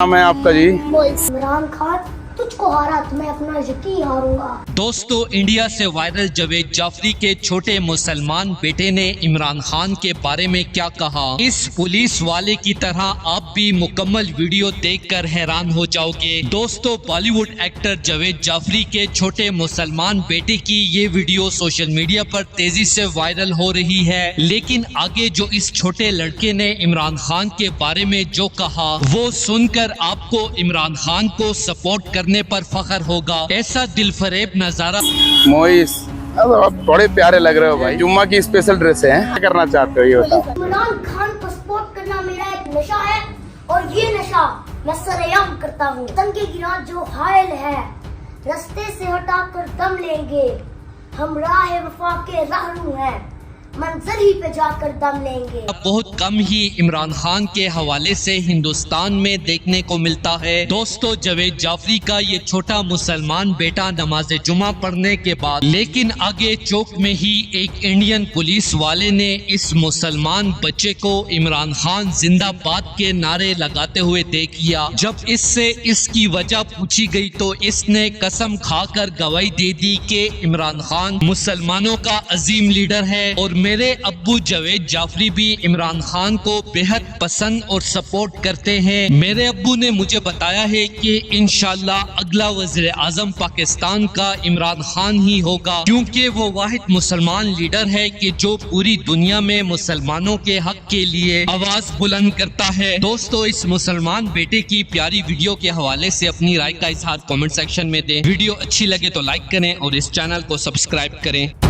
नाम है आपका जी? इमरान खान, तुझको हरा तो मैं अपना यकीन हारूंगा। दोस्तों, इंडिया से वायरल जावेद जाफरी के छोटे मुसलमान बेटे ने इमरान खान के बारे में क्या कहा, इस पुलिस वाले की तरह आप भी मुकम्मल वीडियो देखकर हैरान हो जाओगे। दोस्तों, बॉलीवुड एक्टर जावेद जाफरी के छोटे मुसलमान बेटे की ये वीडियो सोशल मीडिया पर तेजी से वायरल हो रही है, लेकिन आगे जो इस छोटे लड़के ने इमरान खान के बारे में जो कहा वो सुनकर आपको इमरान खान को सपोर्ट करने पर फख्र होगा। ऐसा दिलफरेब नजारा। मोइस, अब आप बड़े प्यारे लग रहे हो भाई। जुम्मा की स्पेशल ड्रेस है, क्या करना चाहते हो ये बताओ? इमरान खान को सपोर्ट करना मेरा एक नशा है और ये नशा मैं सरेआम करता हूँ। तंगे गिरा जो हायल है, रास्ते से हटाकर दम लेंगे, हम राह वफा के रहरू हैं, मंजर ही पे जाकर दम लेंगे। बहुत कम ही इमरान खान के हवाले से हिंदुस्तान में देखने को मिलता है। दोस्तों, जावेद जाफरी का ये छोटा मुसलमान बेटा नमाज जुमा पढ़ने के बाद लेकिन आगे चौक में ही एक इंडियन पुलिस वाले ने इस मुसलमान बच्चे को इमरान खान जिंदाबाद के नारे लगाते हुए देख लिया। जब इससे इसकी वजह पूछी गई तो इसने कसम खाकर गवाही दे दी कि इमरान खान मुसलमानों का अजीम लीडर है और मेरे अब्बू जावेद जाफरी भी इमरान खान को बेहद पसंद और सपोर्ट करते हैं। मेरे अब्बू ने मुझे बताया है कि इंशाल्लाह अगला वज़ीर आज़म पाकिस्तान का इमरान खान ही होगा, क्योंकि वो वाहिद मुसलमान लीडर है कि जो पूरी दुनिया में मुसलमानों के हक के लिए आवाज बुलंद करता है। दोस्तों, इस मुसलमान बेटे की प्यारी वीडियो के हवाले से अपनी राय का इजहार कमेंट सेक्शन में दें। वीडियो अच्छी लगे तो लाइक करें और इस चैनल को सब्सक्राइब करें।